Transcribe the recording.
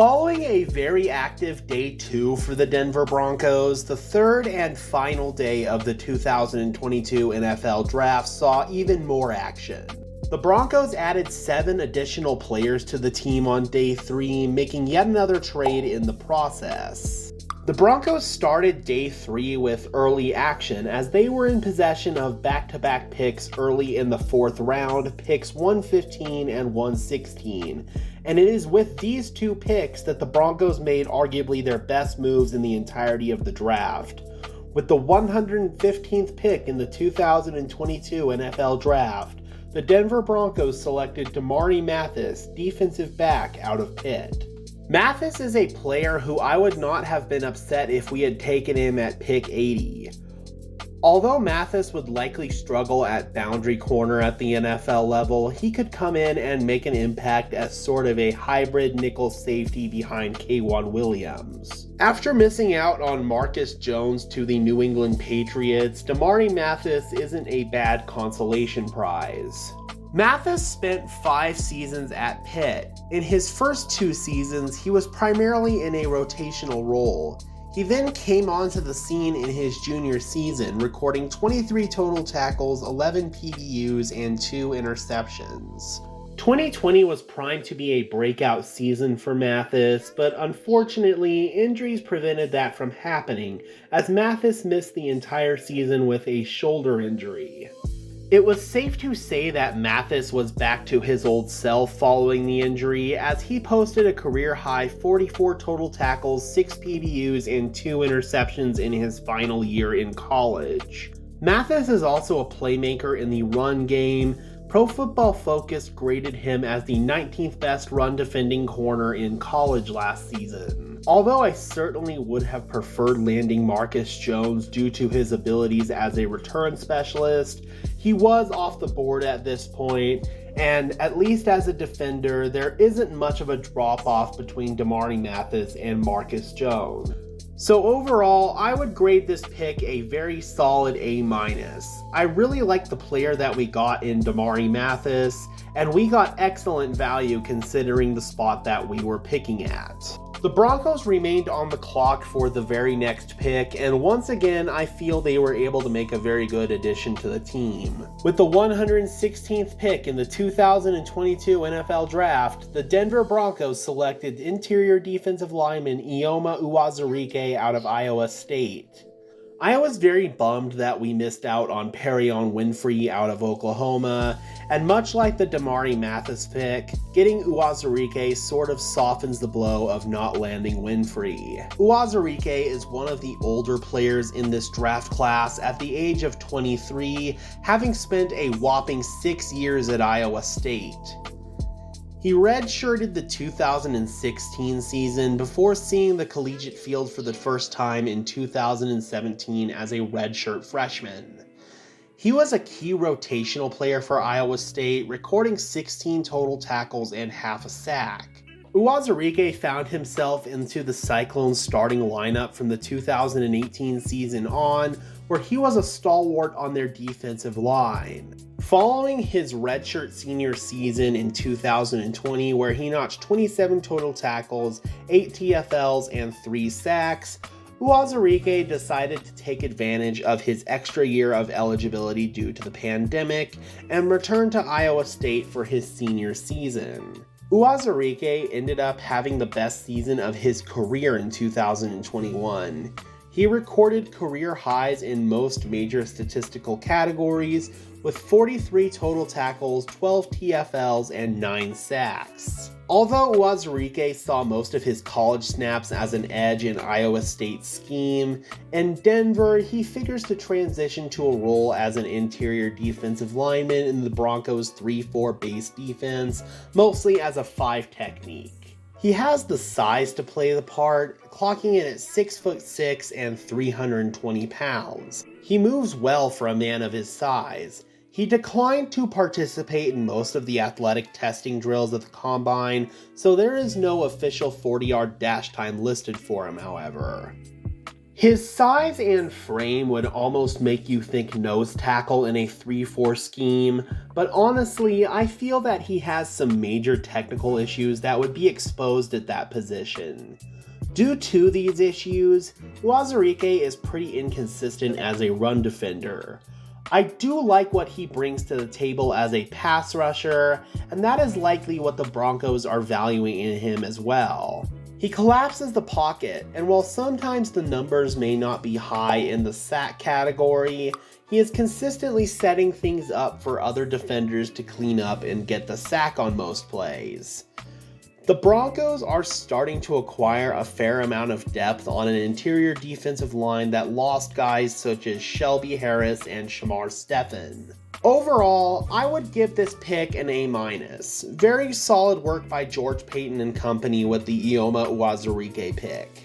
Following a very active day 2 for the Denver Broncos, the third and final day of the 2022 NFL Draft saw even more action. The Broncos added 7 additional players to the team on day 3, making yet another trade in the process. The Broncos started day 3 with early action as they were in possession of back-to-back picks early in the 4th round, picks 115 and 116. And it is with these 2 picks that the Broncos made arguably their best moves in the entirety of the draft. With the 115th pick in the 2022 NFL Draft, the Denver Broncos selected Damarri Mathis, defensive back out of Pitt. Mathis is a player who I would not have been upset if we had taken him at pick 80. Although Mathis would likely struggle at boundary corner at the NFL level, he could come in and make an impact as sort of a hybrid nickel safety behind K'Waun Williams. After missing out on Marcus Jones to the New England Patriots, Damarri Mathis isn't a bad consolation prize. Mathis spent 5 seasons at Pitt. In his first 2 seasons, he was primarily in a rotational role. He then came onto the scene in his junior season, recording 23 total tackles, 11 PBUs, and 2 interceptions. 2020 was primed to be a breakout season for Mathis, but unfortunately, injuries prevented that from happening, as Mathis missed the entire season with a shoulder injury. It was safe to say that Mathis was back to his old self following the injury, as he posted a career-high 44 total tackles, 6 PBUs, and 2 interceptions in his final year in college. Mathis is also a playmaker in the run game. Pro Football Focus graded him as the 19th best run-defending corner in college last season. Although I certainly would have preferred landing Marcus Jones due to his abilities as a return specialist, he was off the board at this point, and at least as a defender, there isn't much of a drop-off between Damarri Mathis and Marcus Jones. So overall, I would grade this pick a very solid A-. I really like the player that we got in Damarri Mathis, and we got excellent value considering the spot that we were picking at. The Broncos remained on the clock for the very next pick, and once again, I feel they were able to make a very good addition to the team. With the 116th pick in the 2022 NFL Draft, the Denver Broncos selected interior defensive lineman Eyioma Uwazurike out of Iowa State. I was very bummed that we missed out on Perion Winfrey out of Oklahoma, and much like the Damarri Mathis pick, getting Uwazurike sort of softens the blow of not landing Winfrey. Uwazurike is one of the older players in this draft class at the age of 23, having spent a whopping 6 years at Iowa State. He redshirted the 2016 season before seeing the collegiate field for the first time in 2017 as a redshirt freshman. He was a key rotational player for Iowa State, recording 16 total tackles and half a sack. Uwazurike found himself into the Cyclones starting lineup from the 2018 season on, where he was a stalwart on their defensive line. Following his redshirt senior season in 2020, where he notched 27 total tackles, 8 TFLs, and 3 sacks, Uwazurike decided to take advantage of his extra year of eligibility due to the pandemic and returned to Iowa State for his senior season. Uwazurike ended up having the best season of his career in 2021. He recorded career highs in most major statistical categories, with 43 total tackles, 12 TFLs, and 9 sacks. Although Uwazurike saw most of his college snaps as an edge in Iowa State's scheme, in Denver he figures to transition to a role as an interior defensive lineman in the Broncos' 3-4 base defense, mostly as a 5 technique. He has the size to play the part, clocking in at 6'6" and 320 pounds. He moves well for a man of his size. He declined to participate in most of the athletic testing drills at the combine, so there is no official 40-yard dash time listed for him, however. His size and frame would almost make you think nose tackle in a 3-4 scheme, but honestly, I feel that he has some major technical issues that would be exposed at that position. Due to these issues, Uwazurike is pretty inconsistent as a run defender. I do like what he brings to the table as a pass rusher, and that is likely what the Broncos are valuing in him as well. He collapses the pocket, and while sometimes the numbers may not be high in the sack category, he is consistently setting things up for other defenders to clean up and get the sack on most plays. The Broncos are starting to acquire a fair amount of depth on an interior defensive line that lost guys such as Shelby Harris and Shamar Stephen. Overall, I would give this pick an A-. Very solid work by George Paton and company with the Eyioma Uwazurike pick.